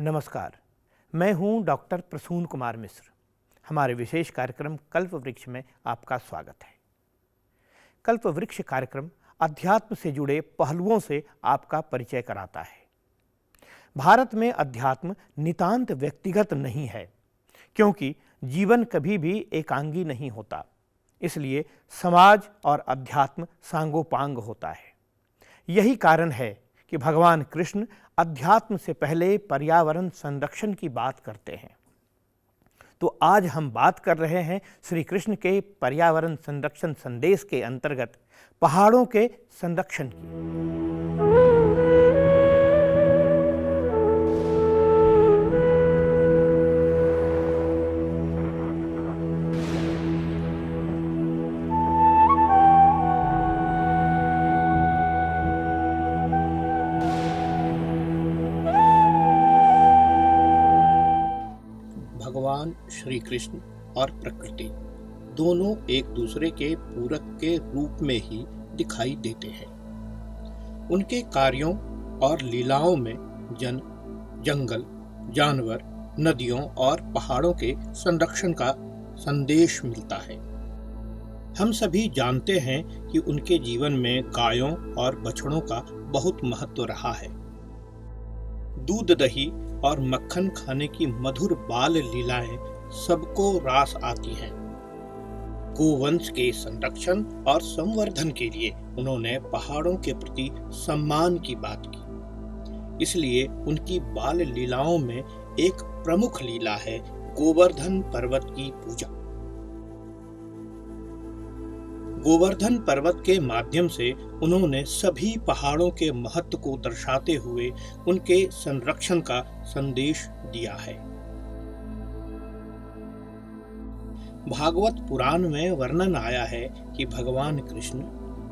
नमस्कार, मैं हूं डॉक्टर प्रसून कुमार मिश्र। हमारे विशेष कार्यक्रम कल्प वृक्ष में आपका स्वागत है। कल्प वृक्ष कार्यक्रम अध्यात्म से जुड़े पहलुओं से आपका परिचय कराता है। भारत में अध्यात्म नितांत व्यक्तिगत नहीं है, क्योंकि जीवन कभी भी एकांगी नहीं होता। इसलिए समाज और अध्यात्म सांगोपांग होता है। यही कारण है कि भगवान कृष्ण अध्यात्म से पहले पर्यावरण संरक्षण की बात करते हैं। तो आज हम बात कर रहे हैं श्री कृष्ण के पर्यावरण संरक्षण संदेश के अंतर्गत पहाड़ों के संरक्षण की। भगवान श्री कृष्ण और प्रकृति दोनों एक दूसरे के पूरक के रूप में ही दिखाई देते हैं। उनके कार्यों और लीलाओं में जंगल, जानवर, नदियों और पहाड़ों के संरक्षण का संदेश मिलता है। हम सभी जानते हैं कि उनके जीवन में गायों और बछड़ों का बहुत महत्व रहा है। दूध, दही और मक्खन खाने की मधुर बाल लीलाएं सबको रास आती हैं। गोवंश के संरक्षण और संवर्धन के लिए उन्होंने पहाड़ों के प्रति सम्मान की बात की। इसलिए उनकी बाल लीलाओं में एक प्रमुख लीला है गोवर्धन पर्वत की पूजा। गोवर्धन पर्वत के माध्यम से उन्होंने सभी पहाड़ों के महत्व को दर्शाते हुए उनके संरक्षण का संदेश दिया है। भागवत पुराण में वर्णन आया है कि भगवान कृष्ण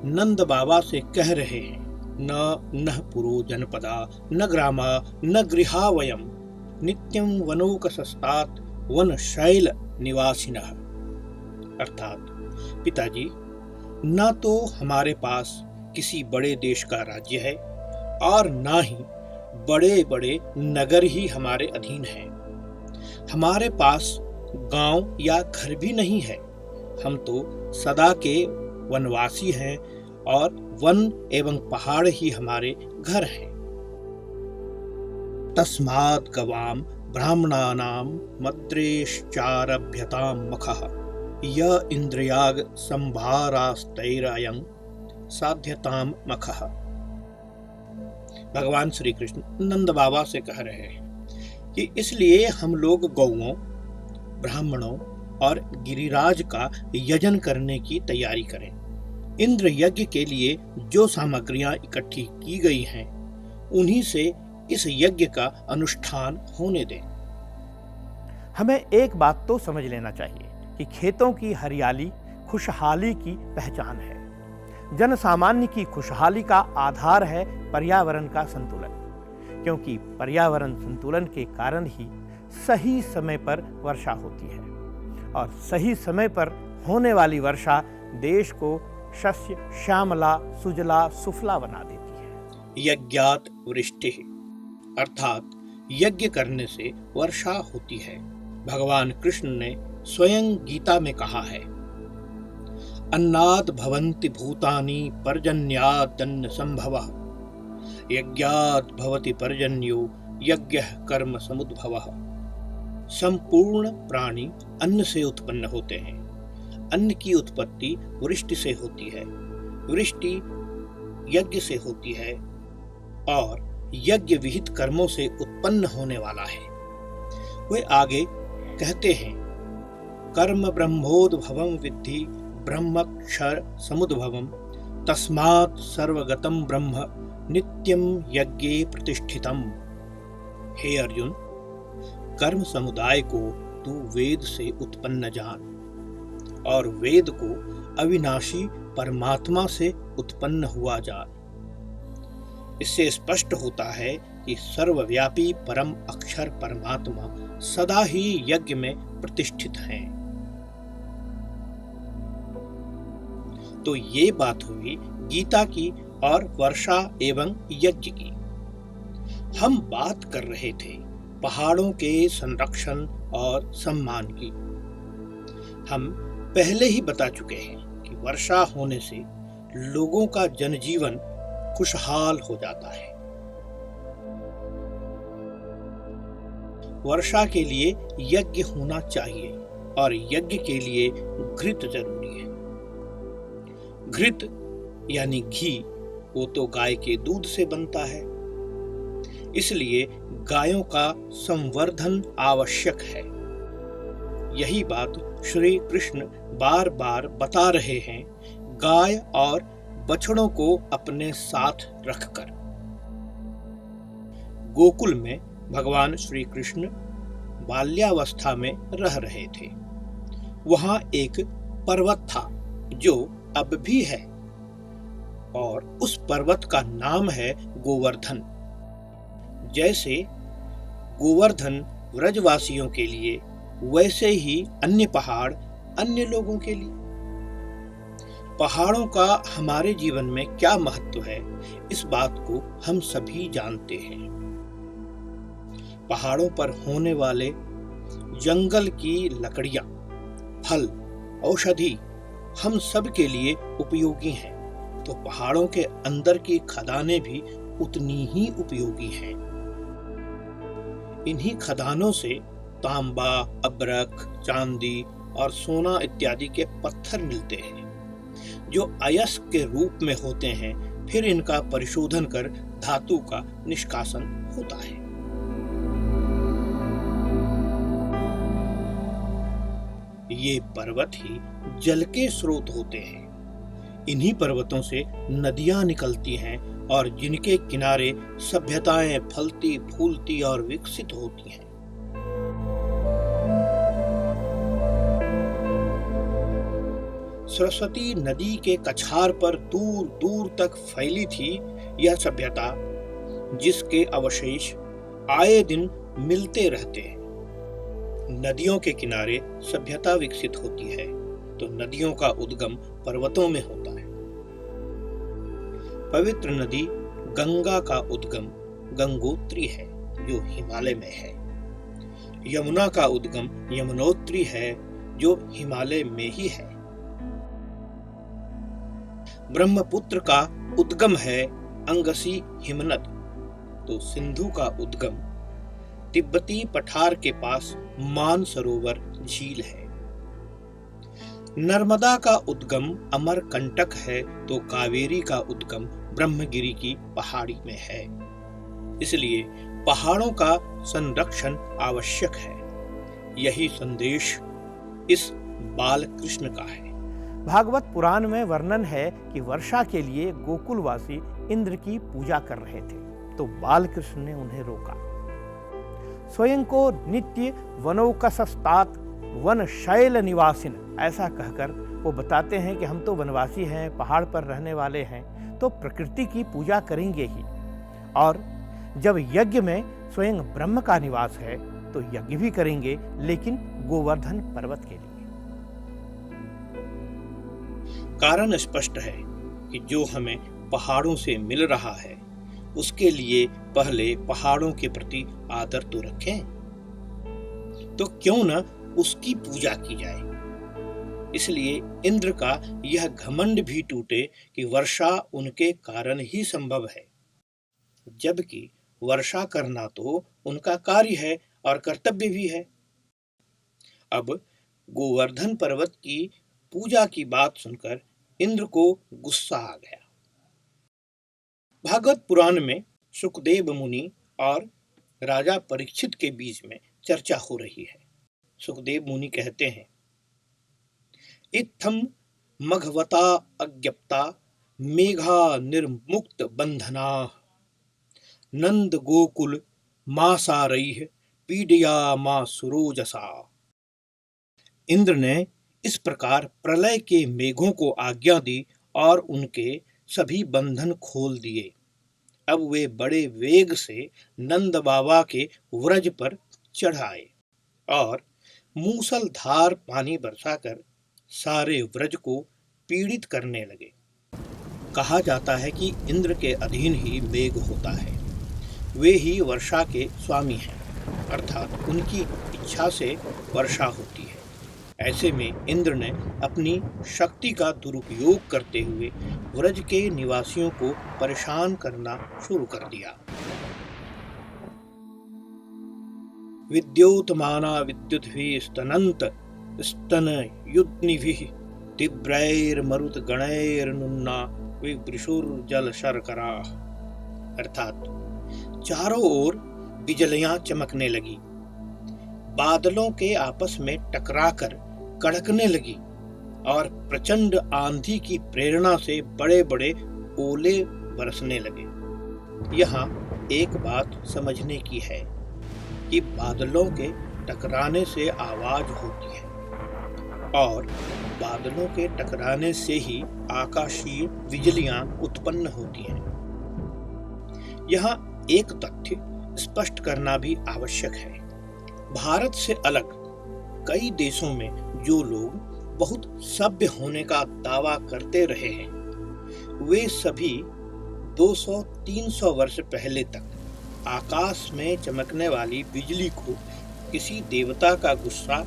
नंद बाबा से कह रहे हैं, न पुरो जनपदा न ग्रामा न गृहा वयम नित्यम वनौकसस्तात वन शैल निवासिनः। अर्थात पिताजी, न तो हमारे पास किसी बड़े देश का राज्य है और न ही बड़े बड़े नगर ही हमारे अधीन हैं। हमारे पास गांव या घर भी नहीं है। हम तो सदा के वनवासी हैं और वन एवं पहाड़ ही हमारे घर हैं। तस्मात् गवाम ब्राह्मणानां मद्रेश्चारभ्यतां मखः य इंद्रियाग संभारास्तैरायं साध्यताम मखः। भगवान श्री कृष्ण नंद बाबा से कह रहे हैं कि इसलिए हम लोग गौओं, ब्राह्मणों और गिरिराज का यजन करने की तैयारी करें। इंद्र यज्ञ के लिए जो सामग्रियां इकट्ठी की गई हैं, उन्हीं से इस यज्ञ का अनुष्ठान होने दें। हमें एक बात तो समझ लेना चाहिए कि खेतों की हरियाली खुशहाली की पहचान है। जन सामान्य की खुशहाली का आधार है पर्यावरण का संतुलन, क्योंकि पर्यावरण संतुलन के कारण ही सही समय पर वर्षा होती है और सही समय पर होने वाली वर्षा देश को शस्य श्यामला सुजला सुफला बना देती है। यज्ञात वृष्टि, अर्थात यज्ञ करने से वर्षा होती है। भगवान कृष्ण ने स्वयं गीता में कहा है, अन्नात् भवन्ति भूतानि पर्जन्यादन्न संभवः यज्ञात् भवति पर्जन्यो यज्ञः कर्म समुद्भवः। संपूर्ण प्राणी अन्न से उत्पन्न होते हैं। अन्न की उत्पत्ति वृष्टि से होती है, वृष्टि यज्ञ से होती है और यज्ञ विहित कर्मों से उत्पन्न होने वाला है। वे आगे कहते हैं, कर्म ब्रह्मोद्भवं विद्धि ब्रह्मक्षर समुद्भवं तस्मात् सर्वगतं ब्रह्म नित्यं यज्ञे प्रतिष्ठितम्। हे अर्जुन, कर्म समुदाय को तू वेद से उत्पन्न जान और वेद को अविनाशी परमात्मा से उत्पन्न हुआ जान। इससे स्पष्ट होता है कि सर्वव्यापी परम अक्षर परमात्मा सदा ही यज्ञ में प्रतिष्ठित हैं। तो ये बात हुई गीता की और वर्षा एवं यज्ञ की। हम बात कर रहे थे पहाड़ों के संरक्षण और सम्मान की। हम पहले ही बता चुके हैं कि वर्षा होने से लोगों का जनजीवन खुशहाल हो जाता है। वर्षा के लिए यज्ञ होना चाहिए और यज्ञ के लिए घृत जरूरी है। घृत यानी घी, वो तो गाय के दूध से बनता है, इसलिए गायों का संवर्धन आवश्यक है। यही बात श्री कृष्ण बार बार बता रहे हैं गाय और बछड़ों को अपने साथ रखकर। गोकुल में भगवान श्री कृष्ण बाल्यावस्था में रह रहे थे। वहां एक पर्वत था जो अब भी है और उस पर्वत का नाम है गोवर्धन। जैसे गोवर्धन व्रजवासियों के लिए, वैसे ही अन्य पहाड़ अन्य लोगों के लिए। पहाड़ों का हमारे जीवन में क्या महत्व है, इस बात को हम सभी जानते हैं। पहाड़ों पर होने वाले जंगल की लकड़ियां, फल, औषधि हम सब के लिए उपयोगी हैं, तो पहाड़ों के अंदर की खदानें भी उतनी ही उपयोगी हैं। इन्हीं खदानों से तांबा, अब्रक, चांदी और सोना इत्यादि के पत्थर मिलते हैं, जो अयस्क के रूप में होते हैं। फिर इनका परिशोधन कर धातु का निष्कासन होता है। ये पर्वत ही जल के स्रोत होते हैं। इन्हीं पर्वतों से नदियां निकलती हैं और जिनके किनारे सभ्यताएं फलती फूलती और विकसित होती हैं। सरस्वती नदी के कछार पर दूर दूर तक फैली थी यह सभ्यता, जिसके अवशेष आए दिन मिलते रहते हैं। नदियों के किनारे सभ्यता विकसित होती है, तो नदियों का उद्गम पर्वतों में होता है। पवित्र नदी गंगा का उद्गम गंगोत्री है, जो हिमालय में है। यमुना का उद्गम यमुनोत्री है, जो हिमालय में ही है। ब्रह्मपुत्र का उद्गम है अंगसी हिमनद, तो सिंधु का उद्गम तिब्बती पठार के पास मानसरोवर झील है। नर्मदा का उद्गम अमरकंटक है, तो कावेरी का उद्गम ब्रह्मगिरी की पहाड़ी में है। इसलिए पहाड़ों का संरक्षण आवश्यक है। यही संदेश इस बाल कृष्ण का है। भागवत पुराण में वर्णन है कि वर्षा के लिए गोकुलवासी इंद्र की पूजा कर रहे थे, तो बालकृष्ण ने उन्हें रोका। स्वयं को नित्य वनौकसस्तात वन शैल निवासिन ऐसा कहकर वो बताते हैं कि हम तो वनवासी हैं, पहाड़ पर रहने वाले हैं, तो प्रकृति की पूजा करेंगे ही। और जब यज्ञ में स्वयं ब्रह्म का निवास है तो यज्ञ भी करेंगे, लेकिन गोवर्धन पर्वत के लिए। कारण स्पष्ट है कि जो हमें पहाड़ों से मिल रहा है, उसके लिए पहले पहाड़ों के प्रति आदर तो रखें, तो क्यों न उसकी पूजा की जाए। इसलिए इंद्र का यह घमंड भी टूटे कि वर्षा उनके कारण ही संभव है, जबकि वर्षा करना तो उनका कार्य है और कर्तव्य भी है। अब गोवर्धन पर्वत की पूजा की बात सुनकर इंद्र को गुस्सा आ गया। भागवत पुराण में सुखदेव मुनि और राजा परीक्षित के बीच में चर्चा हो रही है। सुखदेव मुनि कहते हैं, इत्थम मघवता अज्ञप्ता मेघा निर्मुक्त बंधना नंद गोकुल मासारैः पीडया मा सुरोजसा। इंद्र ने इस प्रकार प्रलय के मेघों को आज्ञा दी और उनके सभी बंधन खोल दिए। अब वे बड़े वेग से नंद बाबा के व्रज पर चढ़ आए और मूसलधार पानी बरसाकर सारे व्रज को पीड़ित करने लगे। कहा जाता है कि इंद्र के अधीन ही मेघ होता है, वे ही वर्षा के स्वामी हैं। अर्थात उनकी इच्छा से वर्षा होती है। ऐसे में इंद्र ने अपनी शक्ति का दुरुपयोग करते हुए व्रज के निवासियों को परेशान करना शुरू कर दिया। विद्योतमाना विद्युद्भिः स्तनन्त स्तनयुग्निभिः तीव्रैर्मरुतगणैर्नुन्ना विवृशुर्जलशर्कराः। अर्थात चारों ओर बिजलियां चमकने लगी, बादलों के आपस में टकराकर कड़कने लगी और प्रचंड आंधी की प्रेरणा से बड़े बड़े ओले बरसने लगे। यहाँ एक बात समझने की है कि बादलों के टकराने से आवाज होती है और बादलों के टकराने से ही आकाशीय बिजलियां उत्पन्न होती हैं। यहाँ एक तथ्य स्पष्ट करना भी आवश्यक है। भारत से अलग कई देशों में जो लोग बहुत सभ्य होने का दावा करते रहे हैं, वे सभी 200-300 वर्ष पहले तक आकाश में चमकने वाली बिजली को किसी देवता का गुस्सा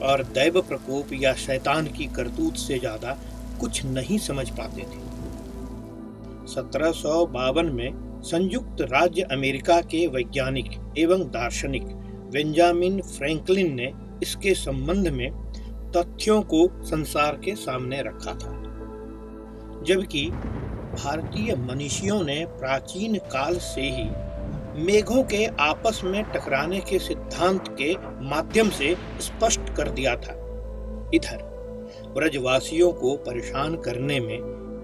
और दैव प्रकोप या शैतान की करतूत से ज्यादा कुछ नहीं समझ पाते थे। 1752 में संयुक्त राज्य अमेरिका के वैज्ञानिक एवं दार्शनिक बेंजामिन फ्रैंकलिन ने इसके संबंध में तथ्यों को संसार के सामने रखा था, जबकि भारतीय मनीषियों ने प्राचीन काल से ही मेघों के आपस में टकराने के सिद्धांत के माध्यम से स्पष्ट कर दिया था। इधर ब्रजवासियों को परेशान करने में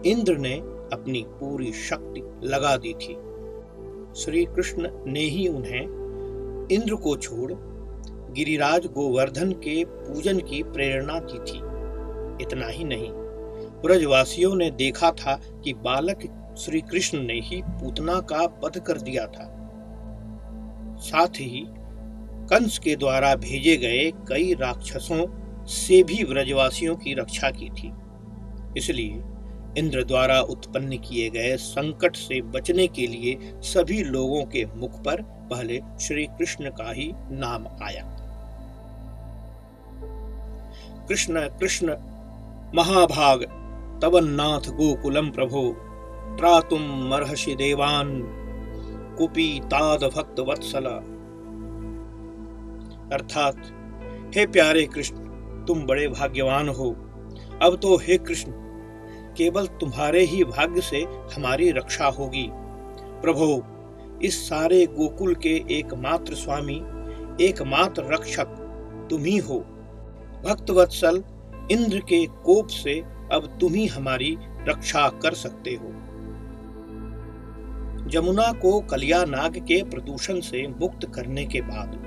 इंद्र ने अपनी पूरी शक्ति लगा दी थी। श्री कृष्ण ने ही उन्हें इंद्र को छोड़ गिरिराज गोवर्धन के पूजन की प्रेरणा दी थी। इतना ही नहीं, ब्रजवासियों ने देखा था कि बालक श्री कृष्ण ने ही पूतना का वध कर दिया था। साथ ही कंस के द्वारा भेजे गए कई राक्षसों से भी ब्रजवासियों की रक्षा की थी। इसलिए इंद्र द्वारा उत्पन्न किए गए संकट से बचने के लिए सभी लोगों के मुख पर पहले श्री कृष्ण का ही नाम आया। कृष्ण कृष्ण महाभाग तवन्नाथ गोकुलम प्रभो त्रातुम मर्हषि देवान कुपी ताद भक्त वत्सला। अर्थात हे प्यारे कृष्ण, तुम बड़े भाग्यवान हो। अब तो हे कृष्ण, केवल तुम्हारे ही भाग्य से हमारी रक्षा होगी। प्रभो, इस सारे गोकुल के एकमात्र स्वामी, एकमात्र रक्षक तुम ही हो। भक्तवत्सल इंद्र के कोप से अब तुम ही हमारी रक्षा कर सकते हो। जमुना को कलिया नाग के प्रदूषण से मुक्त करने के बाद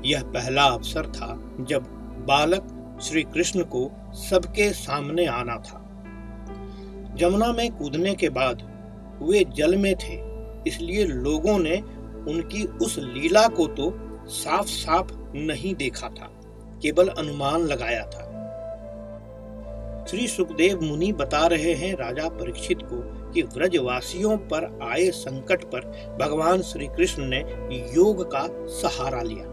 यह पहला अवसर था जब बालक श्री कृष्ण को सबके सामने आना था। जमुना में कूदने के बाद वे जल में थे, इसलिए लोगों ने उनकी उस लीला को तो साफ साफ नहीं देखा था, केवल अनुमान लगाया था। श्री सुखदेव मुनि बता रहे हैं राजा परीक्षित को कि व्रजवासियों पर आए संकट पर भगवान श्री कृष्ण ने योग का सहारा लिया।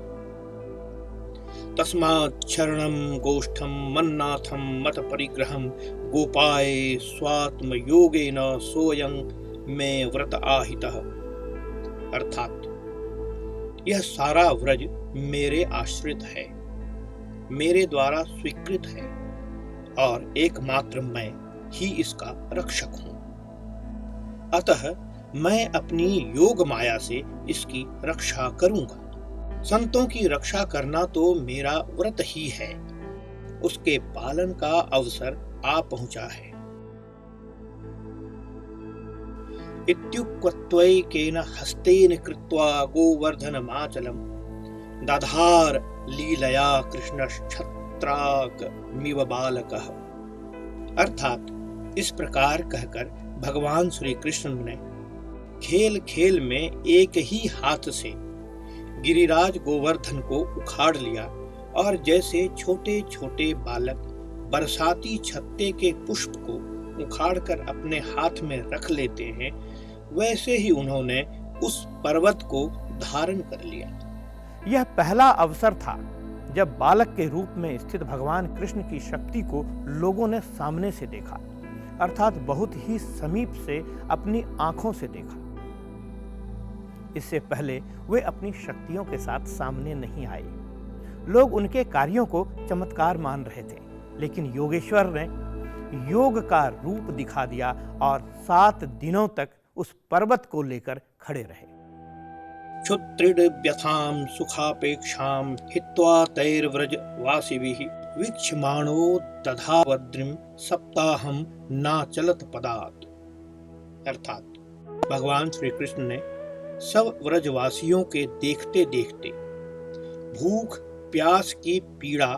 तस्मात् शरणं गोष्ठं मन्नाथं मत परिग्रहं गोपाय स्वात्म योगेन सोयं में व्रत आहितः। अर्थात यह सारा व्रज मेरे आश्रित है, मेरे द्वारा स्वीकृत है और एकमात्र मैं ही इसका रक्षक हूं। अतः मैं अपनी योग माया से इसकी रक्षा करूंगा। संतों की रक्षा करना तो मेरा व्रत ही है, उसके पालन का अवसर आ पहुंचा है। इत्युक्त्वैकेन हस्तेन कृत्वा गोवर्धनमाचलं दधार लीलया कृष्णश्छत्राकमिव बालकः। अर्थात इस प्रकार कहकर भगवान श्री कृष्ण ने खेल खेल में एक ही हाथ से गिरिराज गोवर्धन को उखाड़ लिया और जैसे छोटे छोटे बालक बरसाती छत्ते के पुष्प को उखाड़कर अपने हाथ में रख लेते हैं, वैसे ही उन्होंने उस पर्वत को धारण कर लिया। यह पहला अवसर था जब बालक के रूप में स्थित भगवान कृष्ण की शक्ति को लोगों ने सामने से देखा, अर्थात बहुत ही समीप से अपनी आंखों से देखा। इससे पहले वे अपनी शक्तियों के साथ सामने नहीं आए। लोग उनके कार्यों को चमत्कार मान रहे थे, लेकिन योगेश्वर ने योग का रूप दिखा दिया और 7 दिनों तक उस पर्वत को लेकर खड़े रहे। क्षुत्रिड व्यथाम सुखापेक्षाम हित्वा तैर्व्रज वासिभिः वीक्षमाणो दधावद्रिम सप्ताहम नाचलत पदात्। अर्थात भगवान श्री कृष्ण ने सब व्रजवासियों के देखते देखते भूख प्यास की पीड़ा,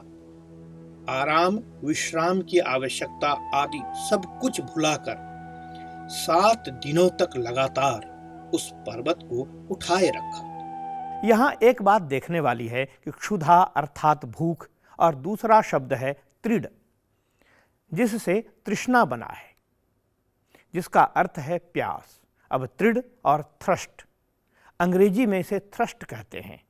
आराम विश्राम की आवश्यकता आदि सब कुछ भुलाकर 7 दिनों तक लगातार उस पर्वत को उठाए रखा। यहाँ एक बात देखने वाली है कि क्षुधा अर्थात भूख और दूसरा शब्द है त्रिड, जिससे तृष्णा बना है, जिसका अर्थ है प्यास। अब त्रिड और थ्रस्ट, अंग्रेजी में इसे थ्रस्ट कहते हैं।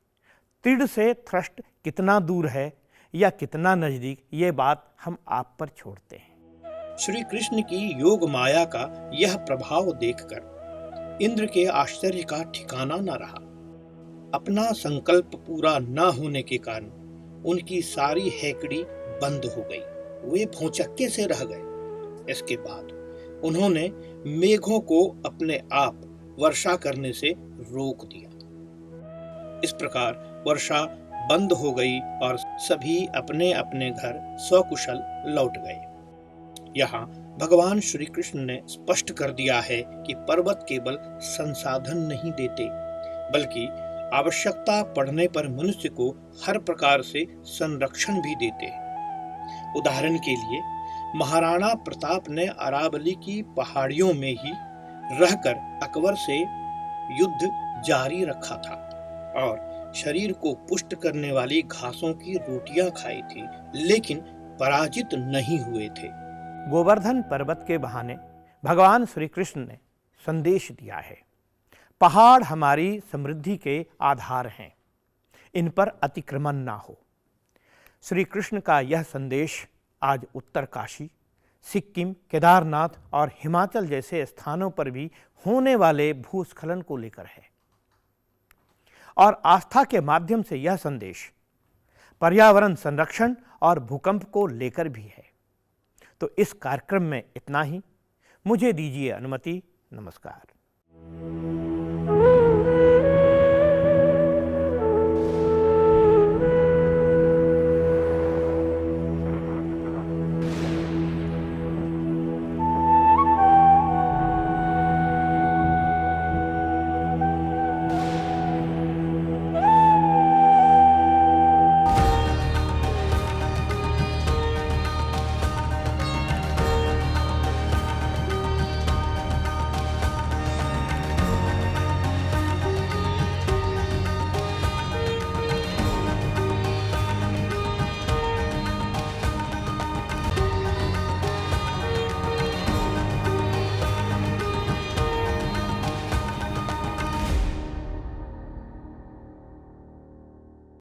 त्रिड से थ्रस्ट कितना दूर है या कितना नजदीक, ये बात हम आप पर छोड़ते हैं। श्री कृष्ण की योग माया का यह प्रभाव देखकर इंद्र के आश्चर्य का ठिकाना न रहा। अपना संकल्प पूरा न होने के कारण उनकी सारी हैकड़ी बंद हो गई, वे भौचक्के से रह गए। इसके बाद उन्होंने मेघों को अपने आप वर्षा करने से रोक दिया। इस प्रकार वर्षा बंद हो गई और सभी अपने अपने घर सकुशल लौट गए। यहाँ भगवान श्री कृष्ण ने स्पष्ट कर दिया है कि पर्वत केवल संसाधन नहीं देते, बल्कि आवश्यकता पड़ने पर मनुष्य को हर प्रकार से संरक्षण भी देते हैं। उदाहरण के लिए महाराणा प्रताप ने अरावली की पहाड़ियों में ही रहकर अकबर से युद्ध जारी रखा था और शरीर को पुष्ट करने वाली घासों की रोटियां खाई थी, लेकिन पराजित नहीं हुए थे। गोवर्धन पर्वत के बहाने भगवान श्री कृष्ण ने संदेश दिया है, पहाड़ हमारी समृद्धि के आधार हैं, इन पर अतिक्रमण ना हो। श्री कृष्ण का यह संदेश आज उत्तरकाशी, सिक्किम, केदारनाथ और हिमाचल जैसे स्थानों पर भी होने वाले भूस्खलन को लेकर है। और आस्था के माध्यम से यह संदेश पर्यावरण संरक्षण और भूकंप को लेकर भी है। तो इस कार्यक्रम में इतना ही। मुझे दीजिए अनुमति। नमस्कार।